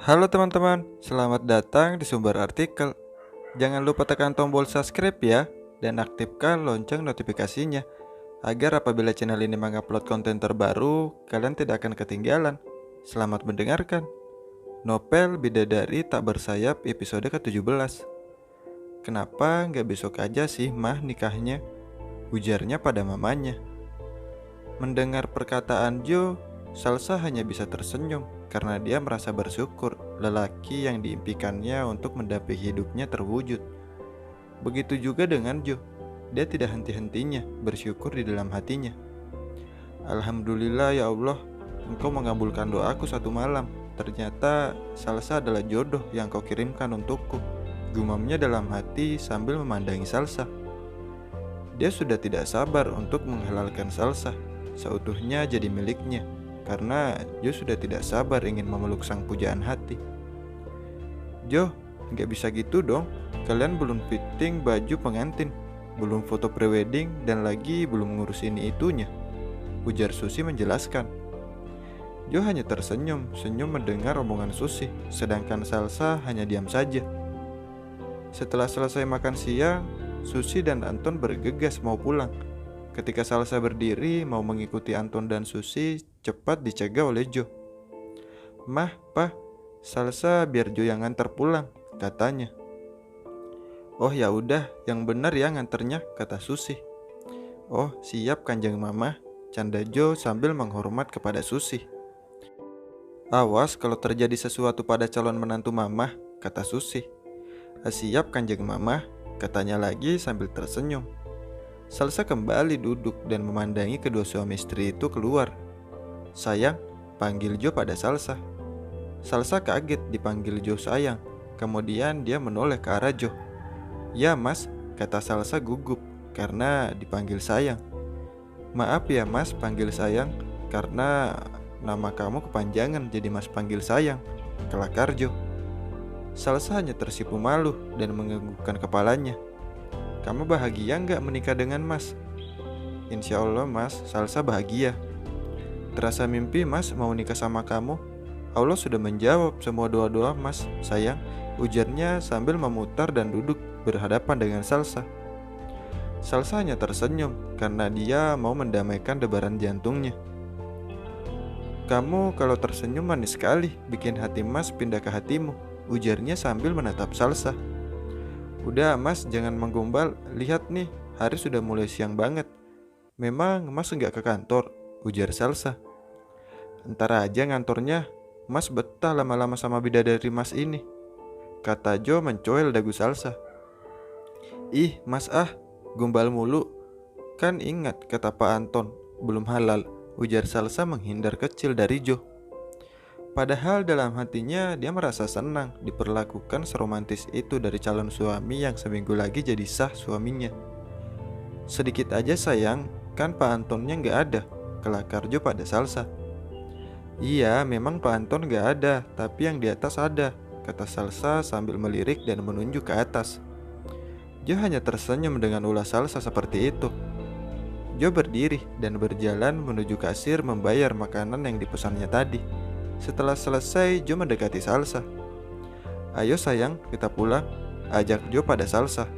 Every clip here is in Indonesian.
Halo teman-teman, selamat datang di sumber artikel. Jangan lupa tekan tombol subscribe ya, dan aktifkan lonceng notifikasinya, agar apabila channel ini mengupload konten terbaru, kalian tidak akan ketinggalan. Selamat mendengarkan. Novel Bidadari Tak Bersayap episode ke-17. Kenapa nggak besok aja sih mah nikahnya? Ujarnya pada mamanya. Mendengar perkataan Jo, Salsa hanya bisa tersenyum karena dia merasa bersyukur lelaki yang diimpikannya untuk mendampingi hidupnya terwujud. Begitu juga dengan Jo, dia tidak henti-hentinya bersyukur di dalam hatinya. Alhamdulillah ya Allah, Engkau mengabulkan doaku satu malam. Ternyata Salsa adalah jodoh yang kau kirimkan untukku, gumamnya dalam hati sambil memandangi Salsa. Dia sudah tidak sabar untuk menghalalkan Salsa seutuhnya jadi miliknya, karena Jo sudah tidak sabar ingin memeluk sang pujaan hati. Jo, nggak bisa gitu dong. Kalian belum fitting baju pengantin, belum foto prewedding, dan lagi belum ngurus ini itunya, ujar Susi menjelaskan. Jo hanya tersenyum mendengar omongan Susi, sedangkan Salsa hanya diam saja. Setelah selesai makan siang, Susi dan Anton bergegas mau pulang. Ketika Salsa berdiri mau mengikuti Anton dan Susi, cepat dicegah oleh Jo. "Mah, Pah, Salsa biar Jo yang nganter pulang," katanya. "Oh ya udah, yang benar ya nganternya," kata Susi. "Oh, siap Kanjeng Mama," canda Jo sambil menghormat kepada Susi. "Awas kalau terjadi sesuatu pada calon menantu Mama," kata Susi. "Siap Kanjeng Mama," katanya lagi sambil tersenyum. Salsa kembali duduk dan memandangi kedua suami istri itu keluar. "Sayang," panggil Jo pada Salsa. Salsa kaget dipanggil Jo sayang. Kemudian dia menoleh ke arah Jo. "Ya Mas," kata Salsa gugup karena dipanggil sayang. "Maaf ya Mas panggil sayang, karena nama kamu kepanjangan jadi Mas panggil sayang," kelakar Jo. Salsa hanya tersipu malu dan menganggukkan kepalanya. "Kamu bahagia nggak menikah dengan Mas?" "Insya Allah Mas, Salsa bahagia." "Terasa mimpi Mas mau nikah sama kamu. Allah sudah menjawab semua doa-doa Mas, sayang," ujarnya sambil memutar dan duduk berhadapan dengan Salsa. Salsa hanya tersenyum karena dia mau mendamaikan debaran jantungnya. "Kamu kalau tersenyum manis sekali, bikin hati Mas pindah ke hatimu," ujarnya sambil menatap Salsa. "Udah Mas, jangan menggombal, lihat nih, hari sudah mulai siang banget. Memang Mas nggak ke kantor?" ujar Salsa. "Entar aja ngantornya, Mas betah lama-lama sama bidadari Mas ini," kata Jo mencoel dagu Salsa. "Ih Mas gombal mulu. Kan ingat kata Pak Anton, belum halal," ujar Salsa menghindar kecil dari Jo. Padahal dalam hatinya dia merasa senang diperlakukan seromantis itu dari calon suami yang seminggu lagi jadi sah suaminya. "Sedikit aja sayang, kan Pak Antonnya nggak ada," kelakar Jo pada Salsa. "Iya, memang Pak Anton nggak ada, tapi yang di atas ada," kata Salsa sambil melirik dan menunjuk ke atas. Jo hanya tersenyum dengan ulah Salsa seperti itu. Jo berdiri dan berjalan menuju kasir membayar makanan yang dipesannya tadi. Setelah selesai, Jo mendekati Salsa. "Ayo sayang, kita pulang," ajak Jo pada Salsa.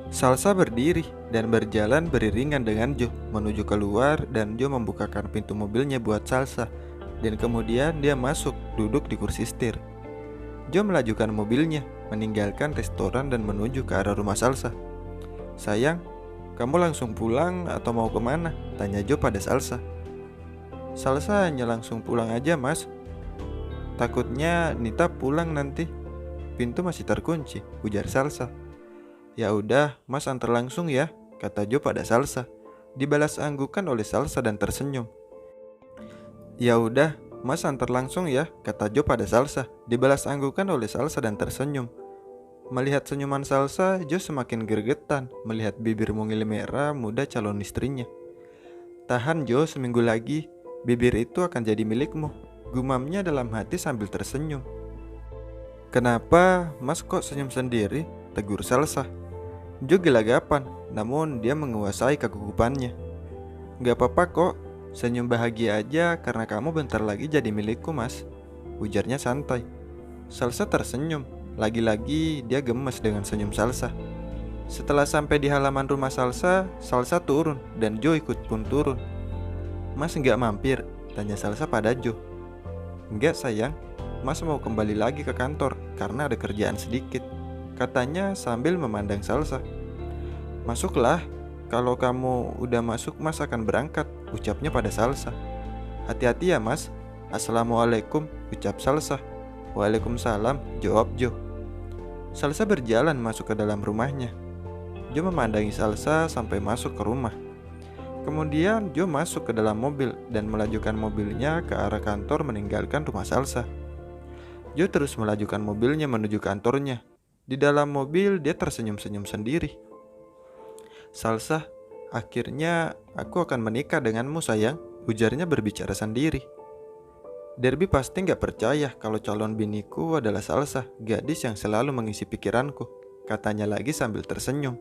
Salsa berdiri dan berjalan beriringan dengan Jo menuju keluar, dan Jo membukakan pintu mobilnya buat Salsa. Dan kemudian dia masuk duduk di kursi setir. Jo melajukan mobilnya, meninggalkan restoran dan menuju ke arah rumah Salsa. "Sayang, kamu langsung pulang atau mau kemana?" tanya Jo pada Salsa. "Salsa hanya langsung pulang aja Mas. Takutnya Nita pulang nanti. Pintu masih terkunci," ujar Salsa. "Ya udah, Mas antar langsung ya," kata Jo pada Salsa. Dibalas anggukan oleh Salsa dan tersenyum. "Ya udah, Mas antar langsung ya," kata Jo pada Salsa. Dibalas anggukan oleh Salsa dan tersenyum. Melihat senyuman Salsa, Jo semakin gregetan melihat bibir mungil merah muda calon istrinya. "Tahan Jo, seminggu lagi bibir itu akan jadi milikmu," gumamnya dalam hati sambil tersenyum. "Kenapa Mas kok senyum sendiri?" tegur Salsa. Jo gelagapan, namun dia menguasai kegugupannya. "Gak apa-apa kok, senyum bahagia aja karena kamu bentar lagi jadi milikku Mas." ujarnya santai. Salsa tersenyum. Lagi-lagi dia gemes dengan senyum Salsa. Setelah sampai di halaman rumah Salsa, Salsa turun dan Joe ikut pun turun. "Mas nggak mampir?" tanya Salsa pada Joe. "Enggak sayang, Mas mau kembali lagi ke kantor karena ada kerjaan sedikit," katanya sambil memandang Salsa. "Masuklah, kalau kamu udah masuk Mas akan berangkat," ucapnya pada Salsa. "Hati-hati ya Mas." "Assalamualaikum," ucap Salsa. "Waalaikumsalam," jawab Joe. Salsa berjalan masuk ke dalam rumahnya. Joe memandangi Salsa sampai masuk ke rumah. Kemudian Joe masuk ke dalam mobil dan melajukan mobilnya ke arah kantor meninggalkan rumah Salsa. Joe terus melajukan mobilnya menuju kantornya. Di dalam mobil dia tersenyum-senyum sendiri. "Salsa, akhirnya aku akan menikah denganmu sayang," ujarnya berbicara sendiri. Derby pasti gak percaya kalau calon biniku adalah Salsa, gadis yang selalu mengisi pikiranku, katanya lagi sambil tersenyum.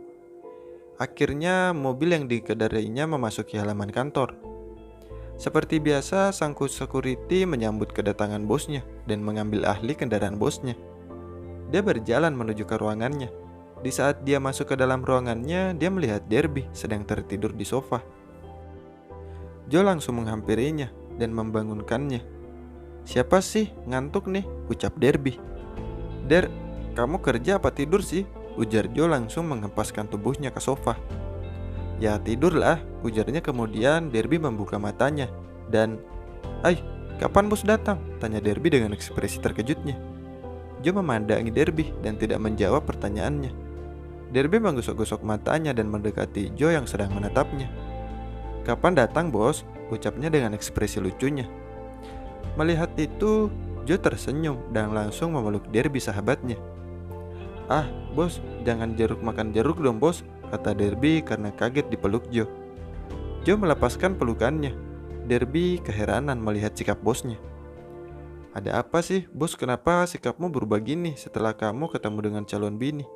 Akhirnya mobil yang dikendarainya memasuki halaman kantor. Seperti biasa, sang security menyambut kedatangan bosnya dan mengambil ahli kendaraan bosnya. Dia berjalan menuju ke ruangannya. Di saat dia masuk ke dalam ruangannya, dia melihat Derby sedang tertidur di sofa. Joe langsung menghampirinya dan membangunkannya. "Siapa sih? Ngantuk nih," ucap Derby. "Der, kamu kerja apa tidur sih?" ujar Joe langsung menghempaskan tubuhnya ke sofa. "Ya tidurlah," ujarnya. Kemudian Derby membuka matanya dan, "Ay, kapan bos datang?" tanya Derby dengan ekspresi terkejutnya. Joe memandangi Derby dan tidak menjawab pertanyaannya. Derby menggosok-gosok matanya dan mendekati Joe yang sedang menatapnya. "Kapan datang bos?" ucapnya dengan ekspresi lucunya. Melihat itu, Joe tersenyum dan langsung memeluk Derby sahabatnya. "Ah, bos, jangan jeruk makan jeruk dong bos," kata Derby karena kaget dipeluk Joe. Joe melepaskan pelukannya. Derby keheranan melihat sikap bosnya. "Ada apa sih, bos? Kenapa sikapmu berubah gini setelah kamu ketemu dengan calon bini?"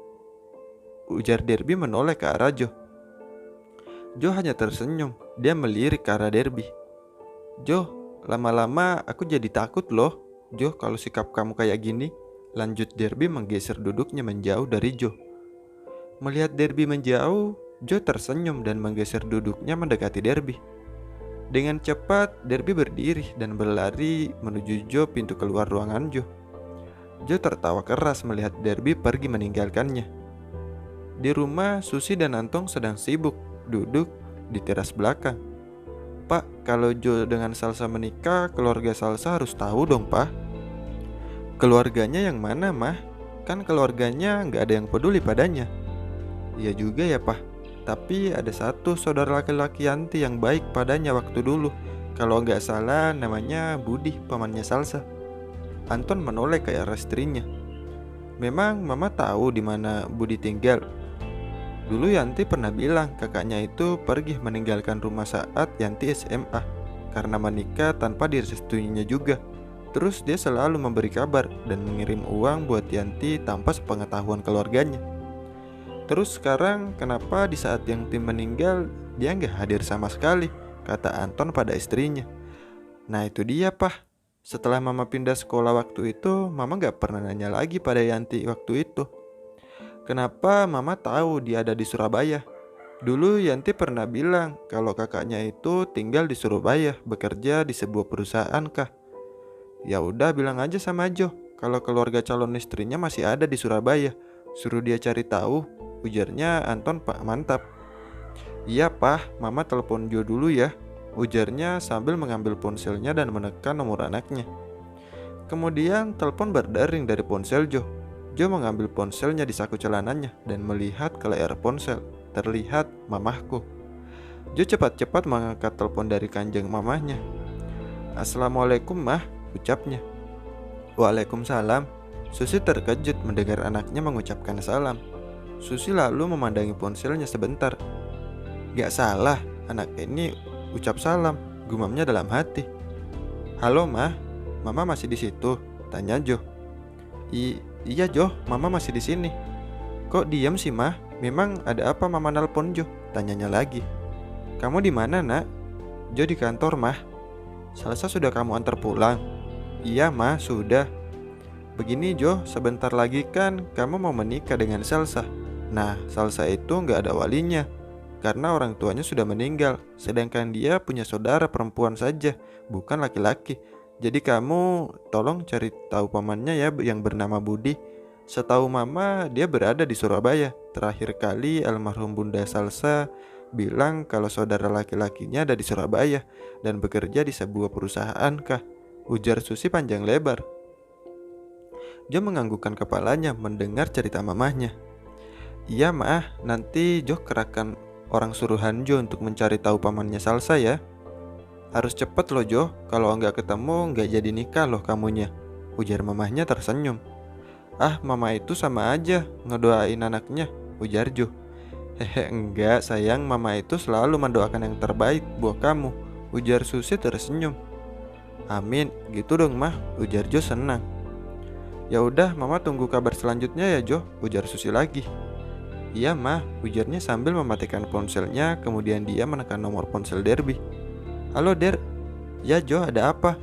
ujar Derby menoleh ke arah Joe. Joe hanya tersenyum. Dia melirik ke arah Derby. "Joe, lama-lama aku jadi takut loh, Joe, kalau sikap kamu kayak gini," lanjut Derby menggeser duduknya menjauh dari Joe. Melihat Derby menjauh, Joe tersenyum dan menggeser duduknya mendekati Derby. Dengan cepat, Derby berdiri dan berlari menuju Joe pintu keluar ruangan Joe. Joe tertawa keras melihat Derby pergi meninggalkannya. Di rumah, Susi dan Antong sedang sibuk duduk di teras belakang. "Pak, kalau Joe dengan Salsa menikah, keluarga Salsa harus tahu dong, Pak." "Keluarganya yang mana, Mah? Kan keluarganya nggak ada yang peduli padanya." "Iya juga ya, Pak. Tapi ada satu saudara laki-laki Yanti yang baik padanya waktu dulu. Kalau nggak salah namanya Budi, pamannya Salsa." Anton menoleh ke arah istrinya. "Memang Mama tahu di mana Budi tinggal?" Dulu Yanti pernah bilang kakaknya itu pergi meninggalkan rumah saat Yanti SMA karena menikah tanpa direstuinya juga. Terus dia selalu memberi kabar dan mengirim uang buat Yanti tanpa sepengetahuan keluarganya. "Terus sekarang kenapa di saat Yanti meninggal dia nggak hadir sama sekali?" kata Anton pada istrinya. "Nah itu dia, Pak. Setelah Mama pindah sekolah waktu itu, Mama nggak pernah nanya lagi pada Yanti waktu itu. Kenapa Mama tahu dia ada di Surabaya? Dulu Yanti pernah bilang kalau kakaknya itu tinggal di Surabaya, bekerja di sebuah perusahaan kah? Ya udah bilang aja sama Jo kalau keluarga calon istrinya masih ada di Surabaya. Suruh dia cari tahu," ujarnya Anton. "Pak, mantap." "Iya, Pak, Mama telepon Jo dulu ya," ujarnya sambil mengambil ponselnya dan menekan nomor anaknya. Kemudian telepon berdering dari ponsel Jo. Joe mengambil ponselnya di saku celananya dan melihat ke layar ponsel. Terlihat mamahku. Joe cepat-cepat mengangkat telepon dari kanjeng mamahnya. "Assalamualaikum, Mah," ucapnya. "Waalaikumsalam." Susi terkejut mendengar anaknya mengucapkan salam. Susi lalu memandangi ponselnya sebentar. "Gak salah, anak ini ucap salam," gumamnya dalam hati. "Halo, Mah, Mama masih di situ?" tanya Joe. Iya Jo, Mama masih di sini." "Kok diam sih, Mah? Memang ada apa Mama nelpon Jo?" tanyanya lagi. "Kamu di mana, Nak?" "Jo di kantor, Mah." "Salsa sudah kamu antar pulang?" Iya mah, sudah. Begini Jo, sebentar lagi kan kamu mau menikah dengan Salsa. Nah, Salsa itu nggak ada walinya karena orang tuanya sudah meninggal. Sedangkan dia punya saudara perempuan saja, bukan laki-laki. Jadi kamu tolong cari tahu pamannya ya yang bernama Budi. Setahu mama dia berada di Surabaya. Terakhir kali almarhum Bunda Salsa bilang kalau saudara laki-lakinya ada di Surabaya dan bekerja di sebuah perusahaan kah? Ujar Susi panjang lebar. Jo menganggukkan kepalanya mendengar cerita mamahnya. Iya maah, nanti Jo kerahkan orang suruhan Jo untuk mencari tahu pamannya Salsa ya. Harus cepet loh Jo, kalau nggak ketemu nggak jadi nikah loh kamunya. Ujar mamahnya tersenyum. Ah, mama itu sama aja ngedoain anaknya, ujar Jo. Hehe, enggak sayang, mama itu selalu mendoakan yang terbaik buat kamu, ujar Susi tersenyum. Amin, gitu dong mah, ujar Jo senang. Ya udah, mama tunggu kabar selanjutnya ya Jo, ujar Susi lagi. Iya mah, ujarnya sambil mematikan ponselnya, kemudian dia menekan nomor ponsel Derby. Halo Der, ya Jo, ada apa?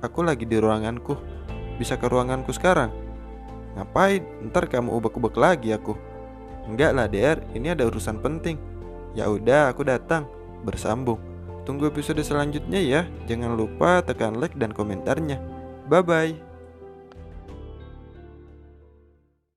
Aku lagi di ruanganku. Bisa ke ruanganku sekarang? Ngapain? Ntar kamu ubek-ubek lagi aku. Enggak lah Der, ini ada urusan penting. Ya udah, aku datang. Bersambung. Tunggu episode selanjutnya ya. Jangan lupa tekan like dan komentarnya. Bye bye.